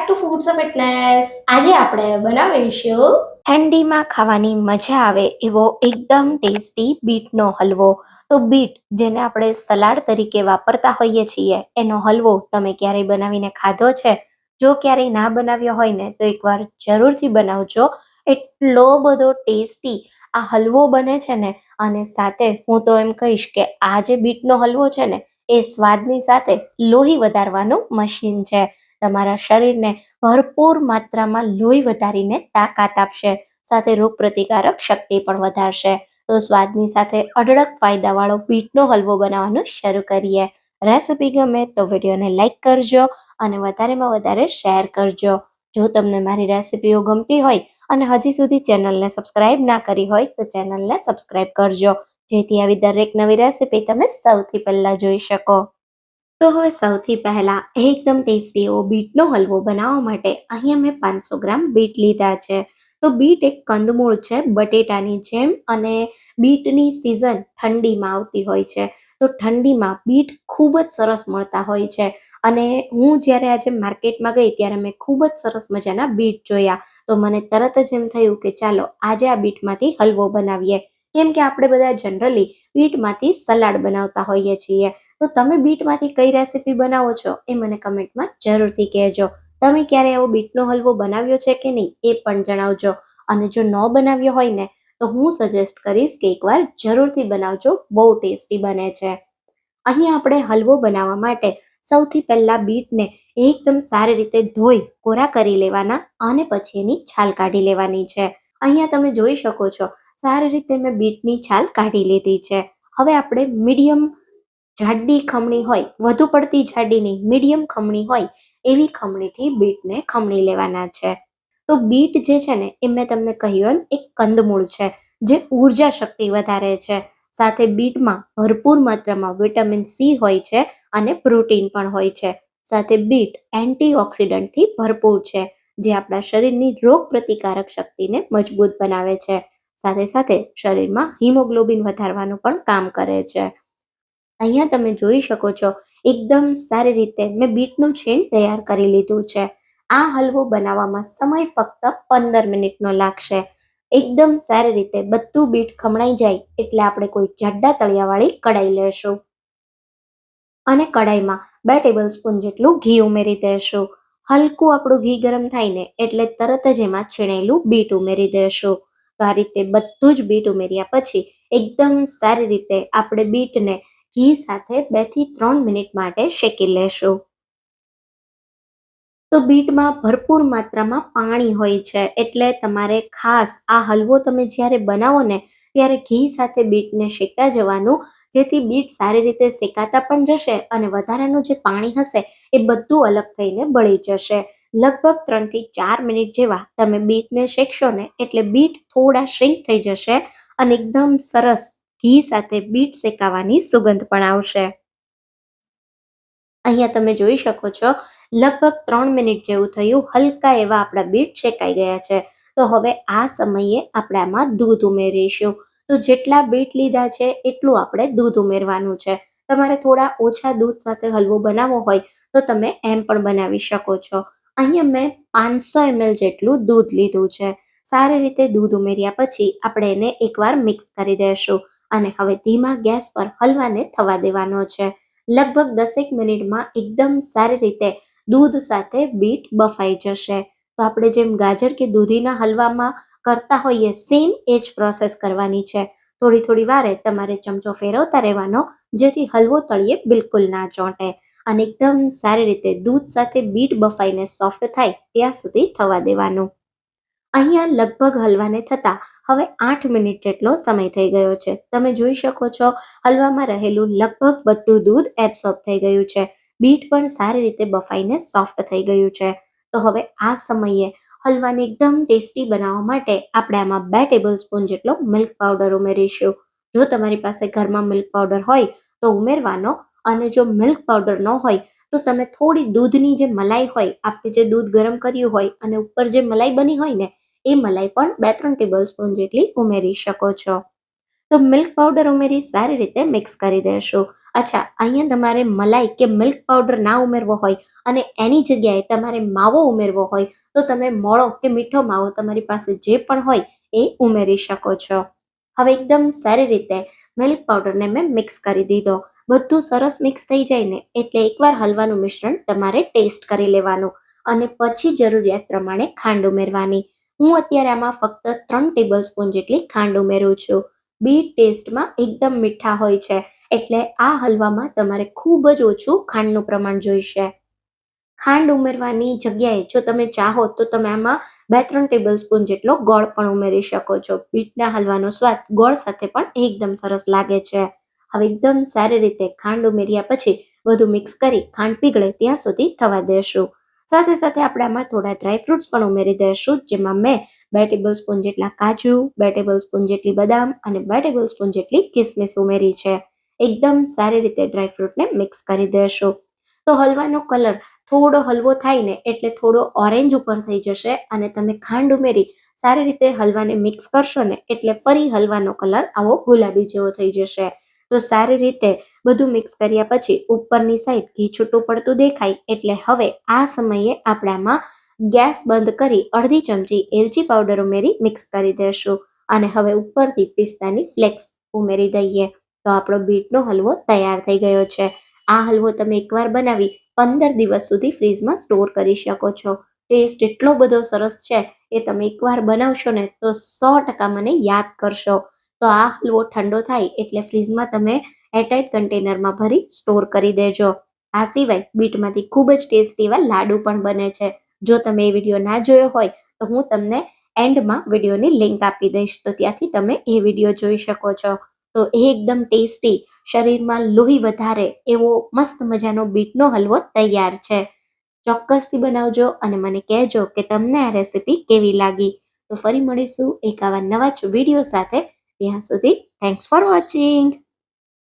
Two foods of fitness. આજે આપણે બનાવીશું ઠંડીમાં ખાવાની મજા આવે એવો એકદમ ટેસ્ટી બીટનો હલવો. તો બીટ જેને આપણે સલાડ તરીકે વાપરતા હોઈએ છીએ એનો હલવો તમે ક્યારેય બનાવીને ખાધો છે? જો ક્યારેય ના બનાવ્યો હોય ને તો એકવાર જરૂરથી બનાવજો. એટલો બધો ટેસ્ટી આ હલવો બને છે ને, અને સાથે હું તો એમ કહીશ કે આ જે બીટનો હલવો છે ને એ સ્વાદની સાથે લોહી વધારવાનું મશીન છે. તમારા શરીરને ભરપૂર માત્રામાં લોહી વધારીને તાકાત આપશે, સાથે રોગ પ્રતિકારક શક્તિ પણ વધારશે. તો સ્વાદની સાથે અઢળક ફાયદાવાળો બીટનો હલવો બનાવવાનું શરૂ કરીએ. રેસિપી ગમે તો વિડીયોને લાઈક કરજો અને વધારેમાં વધારે શેર કરજો. જો તમને મારી રેસિપીઓ ગમતી હોય અને હજી સુધી ચેનલને સબસ્ક્રાઇબ ના કરી હોય તો ચેનલને સબસ્ક્રાઇબ કરજો, જેથી આવી દરેક નવી રેસિપી તમે સૌથી પહેલા જોઈ શકો. તો હવે સૌથી પહેલા એકદમ ટેસ્ટી એવો બીટનો હલવો બનાવવા માટે અહીંયા મેં 500 ગ્રામ બીટ લીધા છે. તો બીટ એક કંદમૂળ છે બટેટાની જેમ, અને બીટની સિઝન ઠંડીમાં આવતી હોય છે. તો ઠંડીમાં બીટ ખૂબ જ સરસ મળતા હોય છે. અને હું જ્યારે આજે માર્કેટમાં ગઈ ત્યારે મેં ખૂબ જ સરસ મજાના બીટ જોયા. તો મને તરત જ એમ થયું કે ચાલો આજે આ બીટમાંથી હલવો બનાવીએ. કેમ કે આપણે બધા જનરલી બીટમાંથી સલાડ બનાવતા હોઈએ છીએ. તો તમે બીટમાંથી કઈ રેસિપી બનાવો છો એ મને કમેન્ટમાં જરૂરથી કહેજો. તમે ક્યારે એવો બીટનો હલવો બનાવ્યો છે કે નહીં એ પણ જણાવજો. અને જો ન બનાવ્યો હોય ને તો હું સજેસ્ટ કરીશ કે એકવાર જરૂરથી બનાવજો, બહુ ટેસ્ટી બને છે. અહીં આપણે હલવો બનાવવા માટે સૌથી પહેલા બીટને એકદમ સારી રીતે ધોઈ કોરા કરી લેવાના અને પછી એની છાલ કાઢી લેવાની છે. અહીંયા તમે જોઈ શકો છો સારી રીતે મેં બીટની છાલ કાઢી લીધી છે. હવે આપણે મીડિયમ જાડી ખમણી હોય, વધુ પડતી જાડી નહીં, મીડિયમ ખમણી હોય એવી ખમણીથી બીટને ખમણી લેવાના છે. તો બીટ જે છે ને એ મેં તમને કહ્યું એમ એક કંદમૂળ છે જે ઉર્જા શક્તિ વધારે છે. સાથે બીટમાં ભરપૂર માત્રામાં વિટામિન સી હોય છે અને પ્રોટીન પણ હોય છે. સાથે બીટ એન્ટીઓક્સિડન્ટથી ભરપૂર છે, જે આપણા શરીરની રોગ પ્રતિકારક શક્તિને મજબૂત બનાવે છે. સાથે સાથે શરીરમાં હિમોગ્લોબિન વધારવાનું પણ કામ કરે છે. અહીંયા તમે જોઈ શકો છો એકદમ સારી રીતે મેં બીટનું છીણ તૈયાર કરી લીધું છે. આ હલવો બનાવવામાં સમય ફક્ત 15 મિનિટનો લાગશે. એકદમ સારી રીતે બધું બીટ ખમણાઈ જાય એટલે આપણે કોઈ જાડા તળિયાવાળી કડાઈ લેશું અને કડાઈમાં 2 ટેબલ સ્પૂન જેટલું ઘી ઉમેરી દેશું. હલકું આપણું ઘી ગરમ થાય ને એટલે તરત જ એમાં છીણેલું બીટ ઉમેરી દેશું. તો આ રીતે બધું જ બીટ ઉમેર્યા પછી એકદમ સારી રીતે આપણે બીટને ઘી સાથે 2 થી 3 મિનિટ માટે શેકી લેશું. તો બીટમાં ભરપૂર માત્રામાં પાણી હોય છે, એટલે તમારે ખાસ આ હલવો તમે જ્યારે બનાવો ને ત્યારે ઘી સાથે બીટને શેકતા જવાનું, જેથી બીટ સારી રીતે શેકાતા પણ જશે અને વધારાનું જે પાણી હશે એ બધું અલગ થઈને બળી જશે. લગભગ 3 થી 4 મિનિટ જેવા તમે બીટને શેકશો ને એટલે બીટ થોડા શ્રિંક થઈ જશે અને એકદમ સરસ ઘી સાથે બીટ શેકાવાની સુગંધ પણ આવશે. અહીંયા તમે જોઈ શકો છો લગભગ 3 મિનિટ જેવું થયું, હલકા એવા આપણા બીટ શેકાઈ ગયા છે. તો હવે આ સમયે આપણે આમાં દૂધ ઉમેરીશું. તો જેટલા બીટ લીધા છે એટલું આપણે દૂધ ઉમેરવાનું છે. તમારે થોડા ઓછા દૂધ સાથે હલવો બનાવવો હોય તો તમે એમ પણ બનાવી શકો છો. અહીંયા મેં 500 ml જેટલું દૂધ લીધું છે. સારી રીતે દૂધ ઉમેર્યા પછી આપણે એને એકવાર મિક્સ કરી દઈશું અને હવે ધીમા ગેસ પર હલવાને થવા દેવાનો છે. લગભગ 10 મિનિટમાં એકદમ સારી રીતે દૂધ સાથે બીટ બફાઈ જશે. તો આપણે જેમ ગાજર કે દૂધીના હલવામાં કરતા હોઈએ સેમ એ જ પ્રોસેસ કરવાની છે. થોડી થોડી વારે તમારે ચમચો ફેરવતા રહેવાનો, જેથી હલવો તળિયે બિલકુલ ના ચોંટે અને એકદમ સારી રીતે દૂધ સાથે બીટ બફાઈને સોફ્ટ થાય ત્યાં સુધી થવા દેવાનું. અહીંયા લગભગ હલવાને થતા હવે 8 મિનિટ જેટલો સમય થઈ ગયો છે. તમે જોઈ શકો છો હલવામાં રહેલું લગભગ બધું દૂધ એબ્સોર્બ થઈ ગયું છે. બીટ પણ સારી રીતે બફાઈને સોફ્ટ થઈ ગયું છે. તો હવે આ સમયે હલવાને એકદમ ટેસ્ટી બનાવવા માટે આપણે આમાં 2 ટેબલ સ્પૂન જેટલો મિલ્ક પાવડર ઉમેરીશું. જો તમારી પાસે ઘરમાં મિલ્ક પાવડર હોય તો ઉમેરવાનો, અને જો મિલ્ક પાવડર ન હોય તો તમે થોડી દૂધની જે મલાઈ હોય, આપણે જે દૂધ ગરમ કર્યું હોય અને ઉપર જે મલાઈ બની હોય ને એ મલાઈ પણ 2-3 ટેબલ સ્પૂન જેટલી ઉમેરી શકો છો. તો મિલ્ક પાવડર ઉમેરી સારી રીતે મિક્સ કરી દેશું. અચ્છા, અહીંયા તમારે મલાઈ કે મિલ્ક પાવડર ના ઉમેરવો હોય અને એની જગ્યાએ તમારે માવો ઉમેરવો હોય તો તમે મોળો કે મીઠો માવો તમારી પાસે જે પણ હોય એ ઉમેરી શકો છો. હવે એકદમ સારી રીતે મિલ્ક પાવડરને મેં મિક્સ કરી દીધો. બધું સરસ મિક્સ થઈ જાય ને એટલે એકવાર હલવાનું મિશ્રણ તમારે ટેસ્ટ કરી લેવાનું અને પછી જરૂરિયાત પ્રમાણે ખાંડ ઉમેરવાની. હું અત્યારે આમાં ફક્ત 3 ટેબલ સ્પૂન જેટલી ખાંડ ઉમેરું છું. બીટ ટેસ્ટમાં એકદમ મીઠા હોય છે એટલે આ હલવામાં તમારે ખૂબ જ ઓછું ખાંડનું પ્રમાણ જોઈશે. ખાંડ ઉમેરવાની જગ્યાએ જો તમે ચાહો તો તમે આમાં 2-3 ટેબલ સ્પૂન જેટલો ગોળ પણ ઉમેરી શકો છો. બીટના હલવાનો સ્વાદ ગોળ સાથે પણ એકદમ સરસ લાગે છે. હવે એકદમ સારી રીતે ખાંડ ઉમેર્યા પછી બધું મિક્સ કરી ખાંડ પીગળે ત્યાં સુધી થવા દેશું. સાથે સાથે આપણે આમાં થોડા ડ્રાયફ્રૂટ્સ પણ ઉમેરી દઈશું, જેમાં મેં 2 ટેબલ સ્પૂન જેટલા કાજુ, 2 ટેબલ સ્પૂન જેટલી બદામ અને 2 ટેબલ સ્પૂન જેટલી કિસમિસ ઉમેરી છે. એકદમ સારી રીતે ડ્રાયફ્રૂટને મિક્સ કરી દેશું. તો હલવાનો કલર થોડો હલવો થાય ને એટલે થોડો ઓરેન્જ ઉપર થઈ જશે અને તમે ખાંડ ઉમેરી સારી રીતે હલવાને મિક્સ કરશો ને એટલે ફરી હલવાનો કલર આવો ગુલાબી જેવો થઈ જશે. તો સારી રીતે બધું મિક્સ કર્યા પછી ઉપરની સાઈડ ઘી છૂટું પડતું દેખાય એટલે હવે આ સમયે આપણે આમાં ગેસ બંધ કરી અડધી ચમચી એલચી પાવડર ઉમેરી મિક્સ કરી દેશું અને હવે ઉપરથી પિસ્તાની ફ્લેક્સ ઉમેરી દઈએ. તો આપણો બીટનો હલવો તૈયાર થઈ ગયો છે. આ હલવો તમે એકવાર બનાવી 15 દિવસ સુધી ફ્રીજમાં સ્ટોર કરી શકો છો. ટેસ્ટ એટલો બધો સરસ છે એ તમે એકવાર બનાવશો ને તો 100% મને યાદ કરશો. તો આ હલવો ઠંડો થાય એટલે ફ્રીજમાં તમે એરટાઇટ કન્ટેનરમાં ભરી સ્ટોર કરી દેજો. આ સિવાય બીટમાંથી ખૂબ જ ટેસ્ટી એવા લાડુ પણ બને છે. જો તમે એ વિડીયો ના જોયો હોય તો હું તમને એન્ડમાં વિડીયોની લિંક આપી દઈશ, તો ત્યાંથી તમે એ વિડીયો જોઈ શકો છો. તો એ એકદમ ટેસ્ટી, શરીરમાં લોહી વધારે એવો મસ્ત મજાનો બીટનો હલવો તૈયાર છે. ચોક્કસથી બનાવજો અને મને કહેજો કે તમને આ રેસીપી કેવી લાગી. તો ફરી મળીશું એક આવા નવા જ વિડીયો સાથે. ત્યાં સુધી થેન્ક્સ ફોર વોચિંગ.